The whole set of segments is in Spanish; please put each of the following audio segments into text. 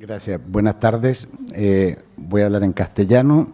Gracias. Buenas tardes. Voy a hablar en castellano.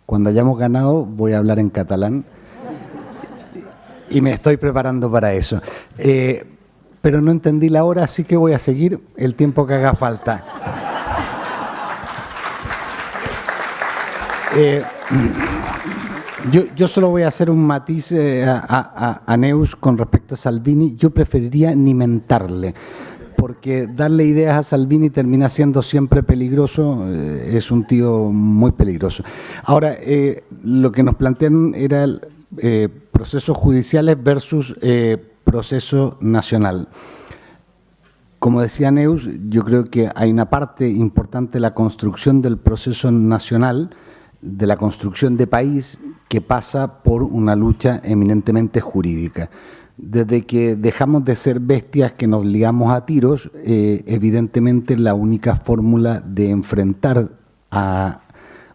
Cuando hayamos ganado, voy a hablar en catalán. Y me estoy preparando para eso. Pero no entendí la hora, así que voy a seguir el tiempo que haga falta. Yo solo voy a hacer un matiz a Neus con respecto a Salvini. Yo preferiría ni mentarle, porque darle ideas a Salvini termina siendo siempre peligroso. Es un tío muy peligroso. Ahora, lo que nos plantean era procesos judiciales versus proceso nacional. Como decía Neus, yo creo que hay una parte importante de la construcción del proceso nacional, de la construcción de país, que pasa por una lucha eminentemente jurídica. Desde que dejamos de ser bestias que nos liamos a tiros, evidentemente la única fórmula de enfrentar a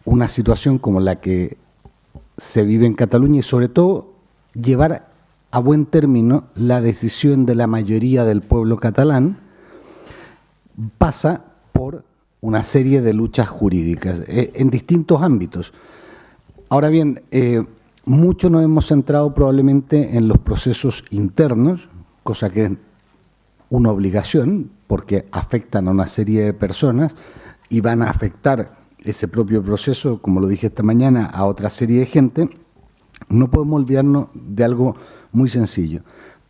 una situación como la que se vive en Cataluña y sobre todo llevar a buen término la decisión de la mayoría del pueblo catalán pasa por una serie de luchas jurídicas en distintos ámbitos. Ahora bien, mucho nos hemos centrado probablemente en los procesos internos, cosa que es una obligación porque afectan a una serie de personas y van a afectar ese propio proceso, como lo dije esta mañana, a otra serie de gente. No podemos olvidarnos de algo muy sencillo.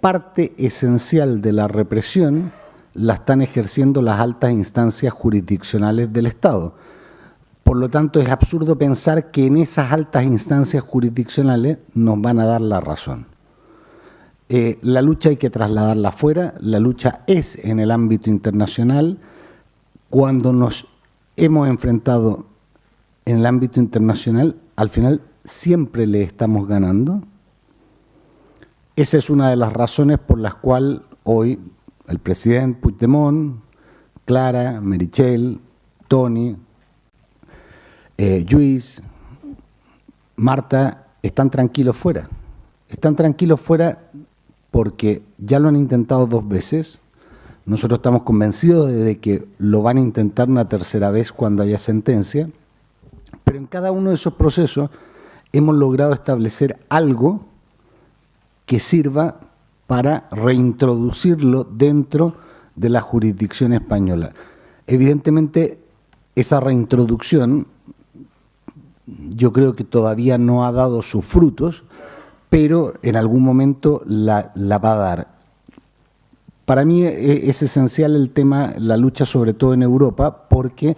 Parte esencial de la represión la están ejerciendo las altas instancias jurisdiccionales del Estado. Por lo tanto, es absurdo pensar que en esas altas instancias jurisdiccionales nos van a dar la razón. La lucha hay que trasladarla afuera, la lucha es en el ámbito internacional. Cuando nos hemos enfrentado en el ámbito internacional, al final siempre le estamos ganando. Esa es una de las razones por las cuales hoy el presidente Puigdemont, Clara, Meritxell, Toni, Lluís, Marta, están tranquilos fuera. Están tranquilos fuera porque ya lo han intentado 2 veces. Nosotros estamos convencidos de que lo van a intentar una tercera vez cuando haya sentencia. Pero en cada uno de esos procesos hemos logrado establecer algo que sirva para reintroducirlo dentro de la jurisdicción española. Evidentemente, esa reintroducción yo creo que todavía no ha dado sus frutos, pero en algún momento la va a dar. Para mí es esencial el tema, la lucha sobre todo en Europa, porque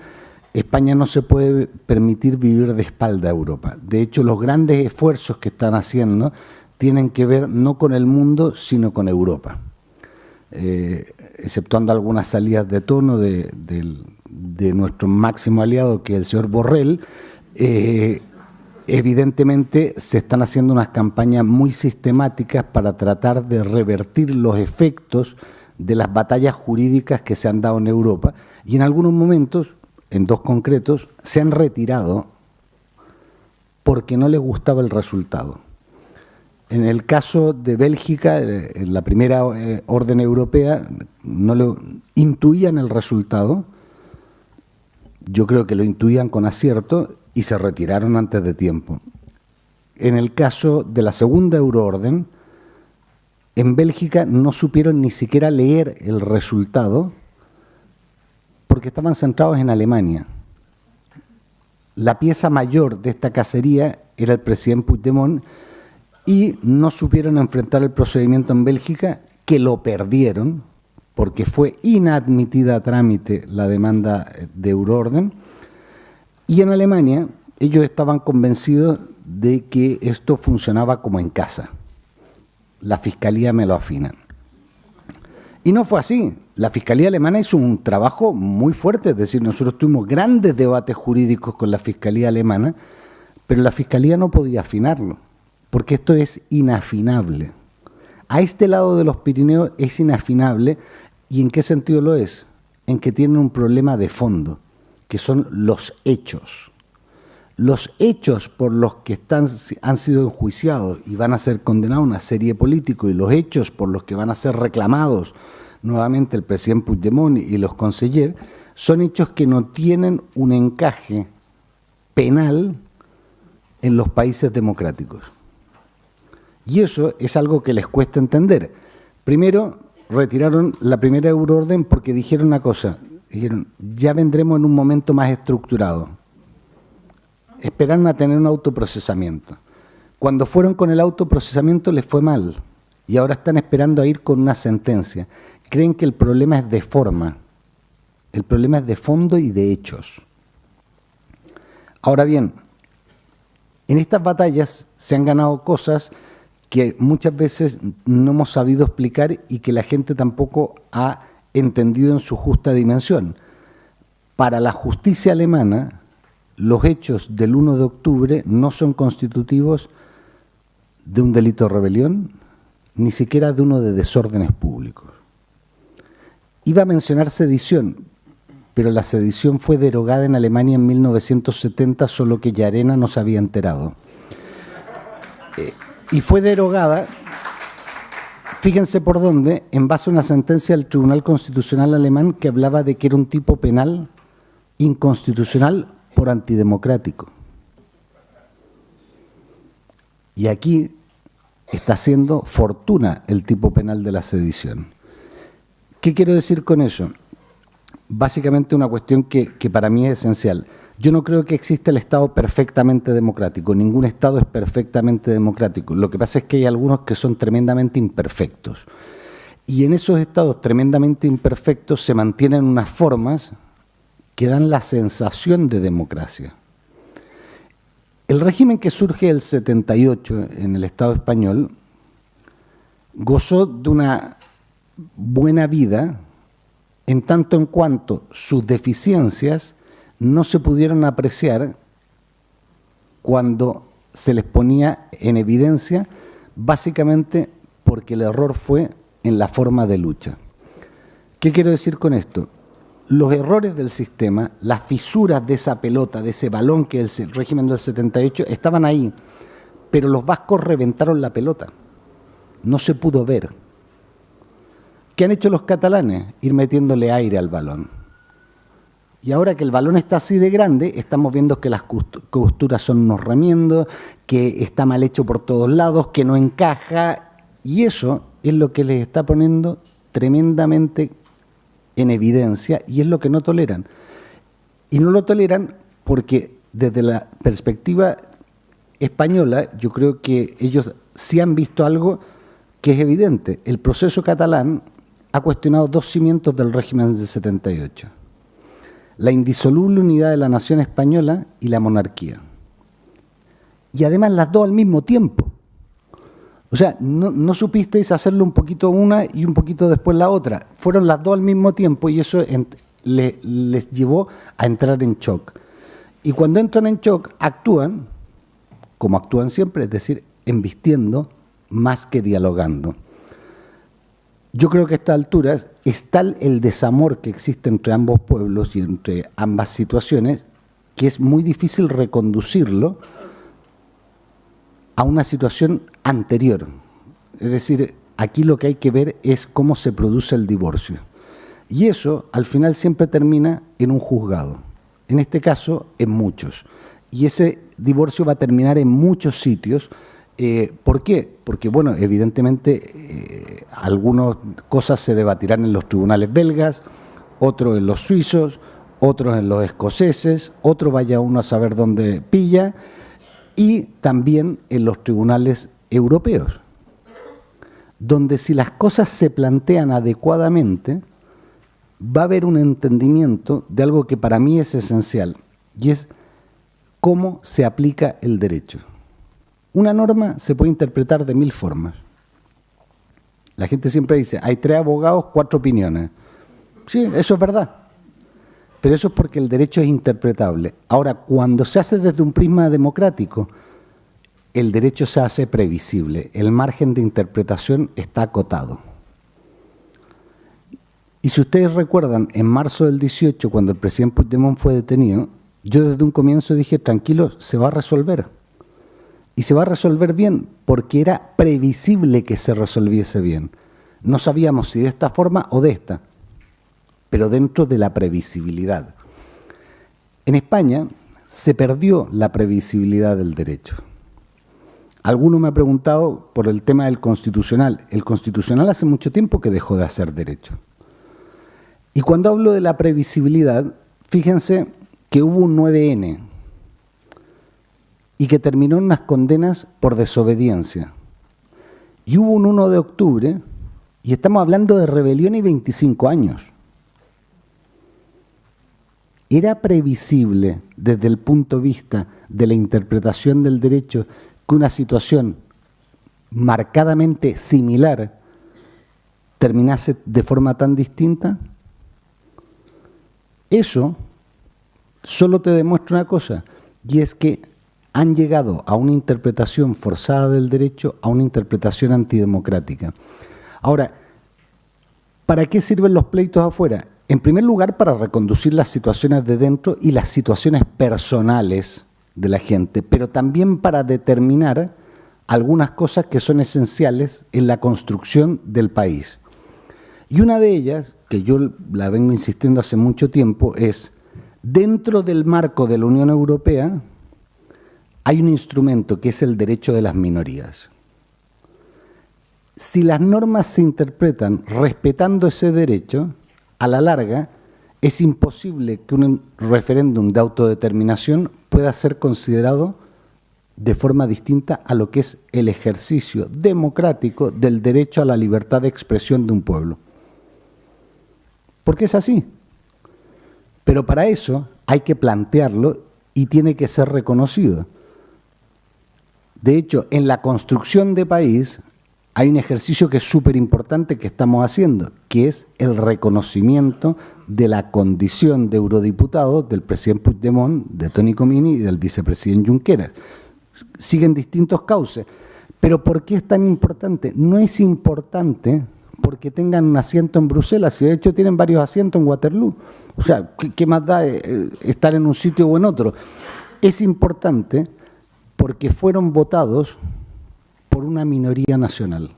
España no se puede permitir vivir de espalda a Europa. De hecho, los grandes esfuerzos que están haciendo tienen que ver no con el mundo, sino con Europa. Exceptuando algunas salidas de tono de nuestro máximo aliado, que es el señor Borrell, evidentemente se están haciendo unas campañas muy sistemáticas para tratar de revertir los efectos de las batallas jurídicas que se han dado en Europa, y en algunos momentos, en 2 concretos, se han retirado porque no les gustaba el resultado. En el caso de Bélgica, en la primera orden europea, no lo intuían el resultado. Yo creo que lo intuían con acierto y se retiraron antes de tiempo. En el caso de la segunda euroorden, en Bélgica no supieron ni siquiera leer el resultado porque estaban centrados en Alemania. La pieza mayor de esta cacería era el presidente Puigdemont y no supieron enfrentar el procedimiento en Bélgica, que lo perdieron porque fue inadmitida a trámite la demanda de euroorden. Y en Alemania ellos estaban convencidos de que esto funcionaba como en casa. La Fiscalía me lo afina. Y no fue así. La Fiscalía alemana hizo un trabajo muy fuerte, es decir, nosotros tuvimos grandes debates jurídicos con la Fiscalía alemana, pero la Fiscalía no podía afinarlo, porque esto es inafinable. A este lado de los Pirineos es inafinable. ¿Y en qué sentido lo es? En que tienen un problema de fondo, que son los hechos. Los hechos por los que han sido enjuiciados y van a ser condenados una serie de políticos, y los hechos por los que van a ser reclamados nuevamente el presidente Puigdemont y los consejeros, son hechos que no tienen un encaje penal en los países democráticos. Y eso es algo que les cuesta entender. Primero, retiraron la primera euroorden porque dijeron una cosa, dijeron, ya vendremos en un momento más estructurado. Esperaron a tener un autoprocesamiento. Cuando fueron con el autoprocesamiento les fue mal y ahora están esperando a ir con una sentencia. Creen que el problema es de forma, el problema es de fondo y de hechos. Ahora bien, en estas batallas se han ganado cosas que muchas veces no hemos sabido explicar y que la gente tampoco ha entendido en su justa dimensión. Para la justicia alemana, los hechos del 1 de octubre no son constitutivos de un delito de rebelión, ni siquiera de uno de desórdenes públicos. Iba a mencionar sedición, pero la sedición fue derogada en Alemania en 1970, solo que Llarena no se había enterado. Y fue derogada, fíjense por dónde, en base a una sentencia del Tribunal Constitucional alemán que hablaba de que era un tipo penal inconstitucional por antidemocrático. Y aquí está haciendo fortuna el tipo penal de la sedición. ¿Qué quiero decir con eso? Básicamente una cuestión que para mí es esencial. Yo no creo que exista el Estado perfectamente democrático. Ningún Estado es perfectamente democrático. Lo que pasa es que hay algunos que son tremendamente imperfectos. Y en esos estados tremendamente imperfectos se mantienen unas formas que dan la sensación de democracia. El régimen que surge del 78 en el Estado español gozó de una buena vida en tanto en cuanto sus deficiencias no se pudieron apreciar cuando se les ponía en evidencia, básicamente porque el error fue en la forma de lucha. ¿Qué quiero decir con esto? Los errores del sistema, las fisuras de esa pelota, de ese balón que es el régimen del 78, estaban ahí, pero los vascos reventaron la pelota. No se pudo ver. ¿Qué han hecho los catalanes? Ir metiéndole aire al balón. Y ahora que el balón está así de grande, estamos viendo que las costuras son unos remiendos, que está mal hecho por todos lados, que no encaja, y eso es lo que les está poniendo tremendamente en evidencia y es lo que no toleran. Y no lo toleran porque desde la perspectiva española yo creo que ellos sí han visto algo que es evidente. El proceso catalán ha cuestionado dos cimientos del régimen del 78. La indisoluble unidad de la nación española y la monarquía. Y además las dos al mismo tiempo. O sea, no supisteis hacerlo un poquito una y un poquito después la otra. Fueron las dos al mismo tiempo y eso les llevó a entrar en shock. Y cuando entran en shock, actúan, como actúan siempre, es decir, embistiendo más que dialogando. Yo creo que a estas alturas es tal el desamor que existe entre ambos pueblos y entre ambas situaciones que es muy difícil reconducirlo a una situación anterior. Es decir, aquí lo que hay que ver es cómo se produce el divorcio. Y eso, al final, siempre termina en un juzgado. En este caso, en muchos. Y ese divorcio va a terminar en muchos sitios. ¿Por qué? Porque, bueno, evidentemente, algunas cosas se debatirán en los tribunales belgas, otros en los suizos, otros en los escoceses, otro vaya uno a saber dónde pilla, y también en los tribunales europeos, donde si las cosas se plantean adecuadamente, va a haber un entendimiento de algo que para mí es esencial, y es cómo se aplica el derecho. Una norma se puede interpretar de 1000 formas. La gente siempre dice, hay 3 abogados, 4 opiniones. Sí, eso es verdad. Pero eso es porque el derecho es interpretable. Ahora, cuando se hace desde un prisma democrático, el derecho se hace previsible. El margen de interpretación está acotado. Y si ustedes recuerdan, en marzo del 18, cuando el presidente Puigdemont fue detenido, yo desde un comienzo dije, tranquilo, se va a resolver. Y se va a resolver bien, porque era previsible que se resolviese bien. No sabíamos si de esta forma o de esta, pero dentro de la previsibilidad. En España se perdió la previsibilidad del derecho. Alguno me ha preguntado por el tema del Constitucional. El Constitucional hace mucho tiempo que dejó de hacer derecho. Y cuando hablo de la previsibilidad, fíjense que hubo un 9N y que terminó en unas condenas por desobediencia. Y hubo un 1 de octubre, y estamos hablando de rebelión y 25 años. ¿Era previsible desde el punto de vista de la interpretación del derecho que una situación marcadamente similar terminase de forma tan distinta? Eso solo te demuestra una cosa, y es que han llegado a una interpretación forzada del derecho, a una interpretación antidemocrática. Ahora, ¿para qué sirven los pleitos afuera? En primer lugar, para reconducir las situaciones de dentro y las situaciones personales de la gente, pero también para determinar algunas cosas que son esenciales en la construcción del país. Y una de ellas, que yo la vengo insistiendo hace mucho tiempo, es dentro del marco de la Unión Europea hay un instrumento que es el derecho de las minorías. Si las normas se interpretan respetando ese derecho, a la larga es imposible que un referéndum de autodeterminación pueda ser considerado de forma distinta a lo que es el ejercicio democrático del derecho a la libertad de expresión de un pueblo. Porque es así. Pero para eso hay que plantearlo y tiene que ser reconocido. De hecho, en la construcción de país hay un ejercicio que es súper importante que estamos haciendo, que es el reconocimiento de la condición de eurodiputado del presidente Puigdemont, de Toni Comini y del vicepresidente Junqueras. Siguen distintos cauces. Pero ¿por qué es tan importante? No es importante porque tengan un asiento en Bruselas, y de hecho tienen varios asientos en Waterloo. O sea, ¿qué más da estar en un sitio o en otro? Es importante porque fueron votados por una minoría nacional.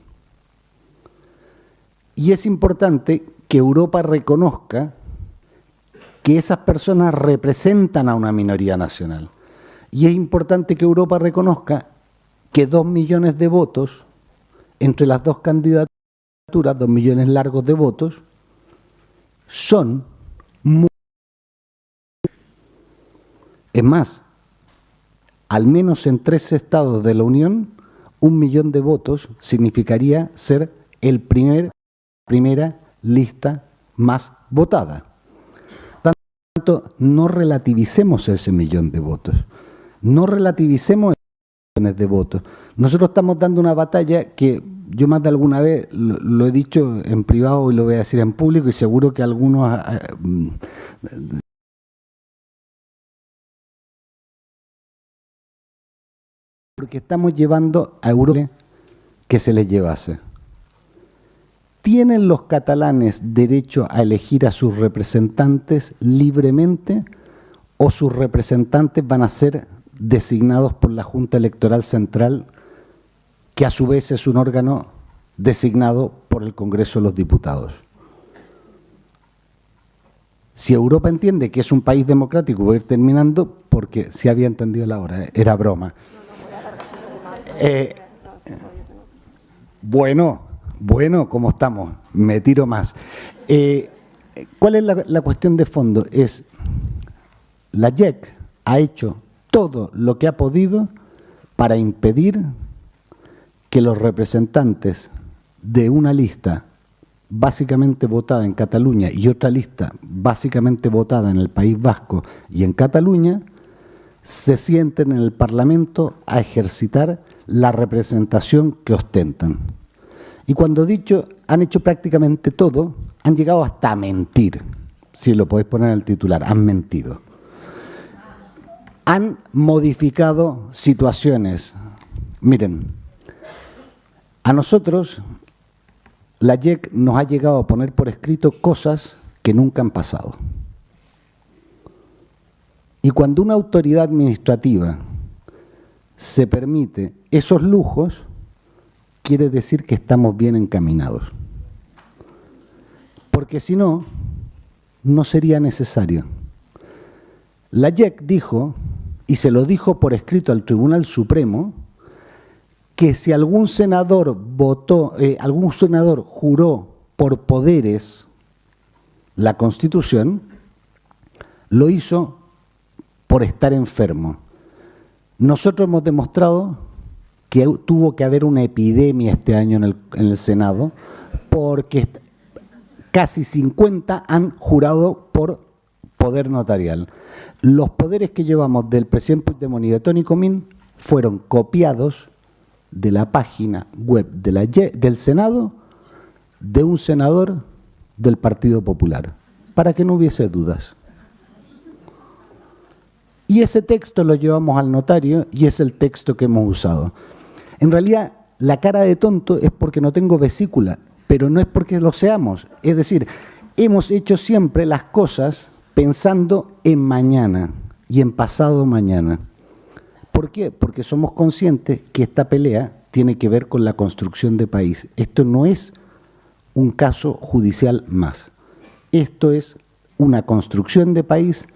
Y es importante que Europa reconozca que esas personas representan a una minoría nacional. Y es importante que Europa reconozca que 2 millones de votos entre las dos candidaturas, 2 millones largos de votos, son muy... Es más, al menos en 3 estados de la Unión, 1 millón de votos significaría ser el primera lista más votada. Por tanto, no relativicemos ese 1 millón de votos. No relativicemos esos millones de votos. Nosotros estamos dando una batalla que yo más de alguna vez lo he dicho en privado y lo voy a decir en público, y seguro que algunos... porque estamos llevando a Europa que se les llevase. ¿Tienen los catalanes derecho a elegir a sus representantes libremente o sus representantes van a ser designados por la Junta Electoral Central, que a su vez es un órgano designado por el Congreso de los Diputados? Si Europa entiende que es un país democrático, voy a ir terminando porque si había entendido la hora, era broma. Bueno, ¿cómo estamos? Me tiro más. ¿Cuál es la cuestión de fondo? Es, la JEC ha hecho todo lo que ha podido para impedir que los representantes de una lista básicamente votada en Cataluña y otra lista básicamente votada en el País Vasco y en Cataluña se sienten en el Parlamento a ejercitar la representación que ostentan. Y cuando han hecho prácticamente todo, han llegado hasta a mentir. Si lo podéis poner en el titular, han mentido. Han modificado situaciones. Miren, a nosotros la JEC nos ha llegado a poner por escrito cosas que nunca han pasado. Y cuando una autoridad administrativa se permite esos lujos, quiere decir que estamos bien encaminados. porque si no, no sería necesario. La JEC dijo, y se lo dijo por escrito al Tribunal Supremo, que si algún senador juró por poderes la Constitución, lo hizo por estar enfermo. Nosotros hemos demostrado que tuvo que haber una epidemia este año en el Senado, porque casi 50 han jurado por poder notarial. Los poderes que llevamos del presidente Puigdemont y de Toni Comín fueron copiados de la página web del Senado de un senador del Partido Popular, para que no hubiese dudas. Y ese texto lo llevamos al notario y es el texto que hemos usado. En realidad, la cara de tonto es porque no tengo vesícula, pero no es porque lo seamos. Es decir, hemos hecho siempre las cosas pensando en mañana y en pasado mañana. ¿Por qué? Porque somos conscientes que esta pelea tiene que ver con la construcción de país. Esto no es un caso judicial más. Esto es una construcción de país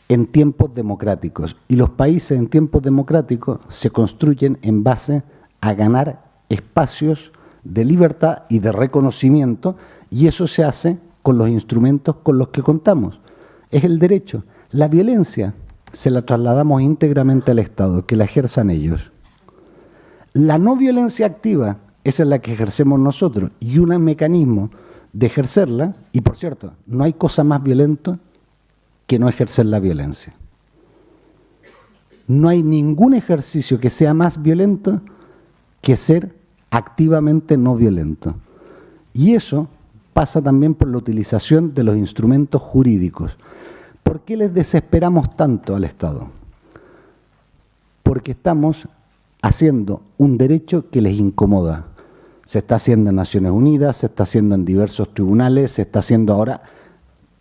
en tiempos democráticos. Y los países en tiempos democráticos se construyen en base a ganar espacios de libertad y de reconocimiento, y eso se hace con los instrumentos con los que contamos. Es el derecho. La violencia se la trasladamos íntegramente al Estado, que la ejerzan ellos. La no violencia activa, esa es la que ejercemos nosotros, y un mecanismo de ejercerla, y por cierto, no hay cosa más violenta que no ejercer la violencia. No hay ningún ejercicio que sea más violento que ser activamente no violento. Y eso pasa también por la utilización de los instrumentos jurídicos. ¿Por qué les desesperamos tanto al Estado? Porque estamos haciendo un derecho que les incomoda. Se está haciendo en Naciones Unidas, se está haciendo en diversos tribunales, se está haciendo ahora.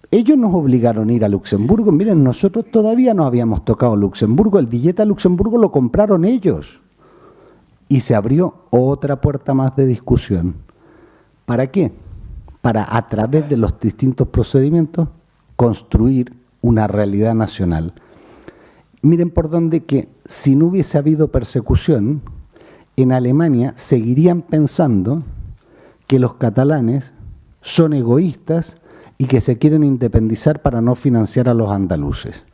Ellos nos obligaron a ir a Luxemburgo. Miren, nosotros todavía no habíamos tocado Luxemburgo. El billete a Luxemburgo lo compraron ellos. Y se abrió otra puerta más de discusión. ¿Para qué? Para, a través de los distintos procedimientos, construir una realidad nacional. Miren por dónde que, si no hubiese habido persecución, en Alemania seguirían pensando que los catalanes son egoístas y que se quieren independizar para no financiar a los andaluces.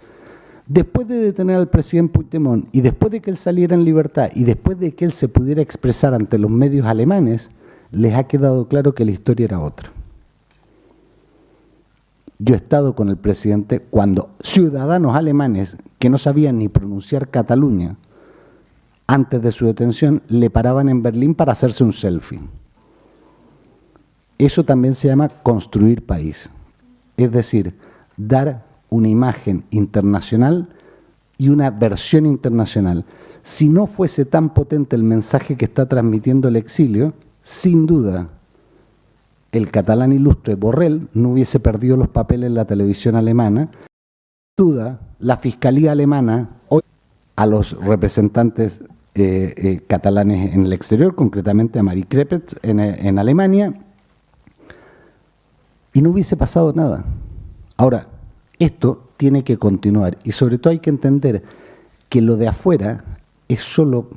Después de detener al presidente Puigdemont y después de que él saliera en libertad y después de que él se pudiera expresar ante los medios alemanes, les ha quedado claro que la historia era otra. Yo he estado con el presidente cuando ciudadanos alemanes que no sabían ni pronunciar Cataluña, antes de su detención, le paraban en Berlín para hacerse un selfie. Eso también se llama construir país. Es decir, dar una imagen internacional y una versión internacional. Si no fuese tan potente el mensaje que está transmitiendo el exilio, sin duda, el catalán ilustre Borrell no hubiese perdido los papeles en la televisión alemana. Sin duda, la Fiscalía alemana, hoy a los representantes catalanes en el exterior, concretamente a Marie Krepetz en Alemania, y no hubiese pasado nada. Ahora, esto tiene que continuar y sobre todo hay que entender que lo de afuera es solo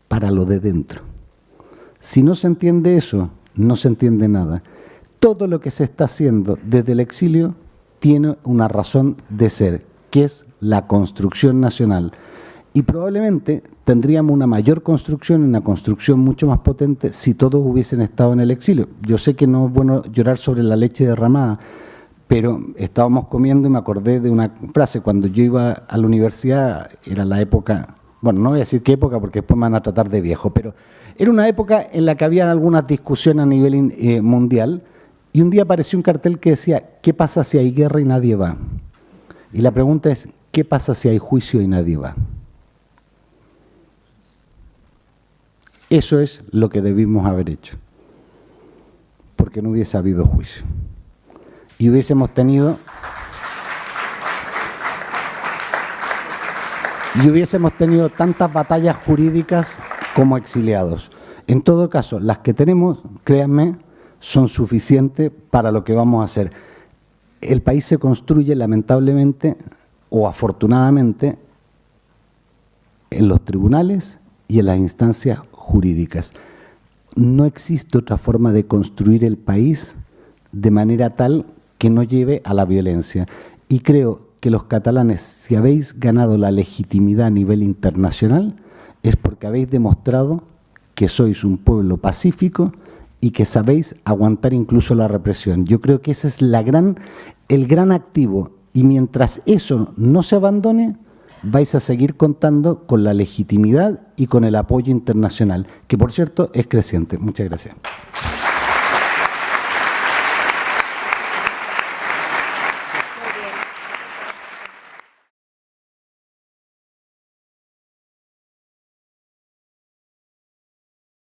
para lo de dentro. Si no se entiende eso, no se entiende nada. Todo lo que se está haciendo desde el exilio tiene una razón de ser, que es la construcción nacional. Y probablemente tendríamos una mayor construcción, una construcción mucho más potente si todos hubiesen estado en el exilio. Yo sé que no es bueno llorar sobre la leche derramada, pero estábamos comiendo y me acordé de una frase. Cuando yo iba a la universidad, era la época, bueno, no voy a decir qué época porque después me van a tratar de viejo, pero era una época en la que había algunas discusiones a nivel mundial y un día apareció un cartel que decía, ¿qué pasa si hay guerra y nadie va? Y la pregunta es, ¿qué pasa si hay juicio y nadie va? Eso es lo que debimos haber hecho, porque no hubiese habido juicio. Y hubiésemos tenido tantas batallas jurídicas como exiliados. En todo caso, las que tenemos, créanme, son suficientes para lo que vamos a hacer. El país se construye, lamentablemente o afortunadamente, en los tribunales y en las instancias jurídicas. No existe otra forma de construir el país de manera tal que no lleve a la violencia. Y creo que los catalanes, si habéis ganado la legitimidad a nivel internacional, es porque habéis demostrado que sois un pueblo pacífico y que sabéis aguantar incluso la represión. Yo creo que ese es el gran activo, y mientras eso no se abandone, vais a seguir contando con la legitimidad y con el apoyo internacional, que por cierto es creciente. Muchas gracias.